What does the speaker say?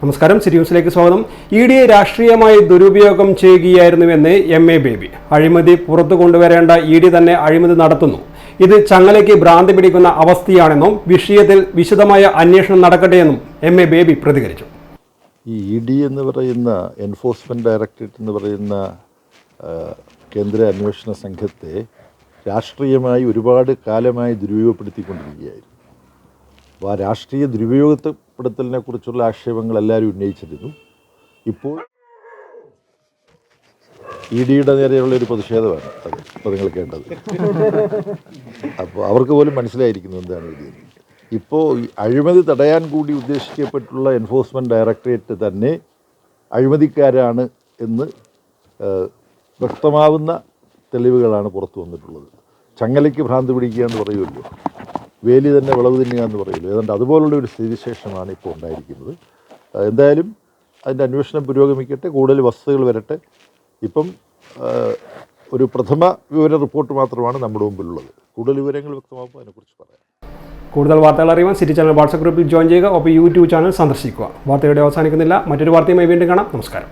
നമസ്കാരം, സിറ്റി ന്യൂസിലേക്ക് സ്വാഗതം. ഇഡിയെ രാഷ്ട്രീയമായി ദുരുപയോഗം ചെയ്യുകയായിരുന്നുവെന്ന് എം.എ. ബേബി. അഴിമതി പുറത്തു കൊണ്ടുവരേണ്ട ഇഡി തന്നെ അഴിമതി നടത്തുന്നു. ഇത് ചങ്ങലയ്ക്ക് ഭ്രാന്തി പിടിക്കുന്ന അവസ്ഥയാണെന്നും വിഷയത്തിൽ വിശദമായ അന്വേഷണം നടക്കട്ടെയെന്നും എം.എ. ബേബി പ്രതികരിച്ചു. ഈ ഇഡി എന്ന് പറയുന്ന എൻഫോഴ്സ്മെൻറ്റ് ഡയറക്ടറേറ്റ് എന്ന് പറയുന്ന കേന്ദ്ര അന്വേഷണ സംഘത്തെ രാഷ്ട്രീയമായി ഒരുപാട് കാലമായി ദുരുപയോഗപ്പെടുത്തിക്കൊണ്ടിരിക്കുകയായിരുന്നു. അപ്പോൾ ആ രാഷ്ട്രീയ ദുരുപയോഗപ്പെടുത്തലിനെ കുറിച്ചുള്ള ആക്ഷേപങ്ങൾ എല്ലാവരും ഉന്നയിച്ചിരുന്നു. ഇപ്പോൾ ഇഡിയുടെ നേരെയുള്ള ഒരു പ്രതിഷേധമാണ് അത് ഇപ്പോൾ നിങ്ങൾ കേട്ടത്. അപ്പോൾ അവർക്ക് പോലും മനസ്സിലായിരിക്കുന്നു എന്താണ് ഇഡി. ഇപ്പോൾ ഈ അഴിമതി തടയാൻ കൂടി ഉദ്ദേശിക്കപ്പെട്ടുള്ള എൻഫോഴ്സ്മെൻറ്റ് ഡയറക്ടറേറ്റ് തന്നെ അഴിമതിക്കാരാണ് എന്ന് വ്യക്തമാവുന്ന തെളിവുകളാണ് പുറത്തു വന്നിട്ടുള്ളത്. ചങ്ങലയ്ക്ക് ഭ്രാന്ത് പിടിക്കുക എന്ന് പറയുമല്ലോ, വേലി തന്നെ വിളവ് തിന്നുക എന്ന് പറയുമല്ലോ, ഏതാണ്ട് അതുപോലുള്ള ഒരു സ്ഥിതിവിശേഷമാണ് ഇപ്പോൾ ഉണ്ടായിരിക്കുന്നത്. എന്തായാലും അതിൻ്റെ അന്വേഷണം പുരോഗമിക്കട്ടെ, കൂടുതൽ വസ്തുതകൾ വരട്ടെ. ഇപ്പം ഒരു പ്രഥമ വിവര റിപ്പോർട്ട് മാത്രമാണ് നമ്മുടെ മുമ്പിലുള്ളത്. കൂടുതൽ വിവരങ്ങൾ വ്യക്തമാകുമ്പോൾ അതിനെക്കുറിച്ച് പറയാം. കൂടുതൽ വാർത്തകൾ അറിയുവാൻ സിറ്റി ചാനൽ വാട്സ്ആപ്പ് ഗ്രൂപ്പിൽ ജോയിൻ ചെയ്യുക. ഒപ്പം യൂട്യൂബ് ചാനൽ സന്ദർശിക്കുക. വാർത്തയുടെ അവസാനിക്കുന്നില്ല. മറ്റൊരു വാർത്തയുമായി വീണ്ടും കാണാം. നമസ്കാരം.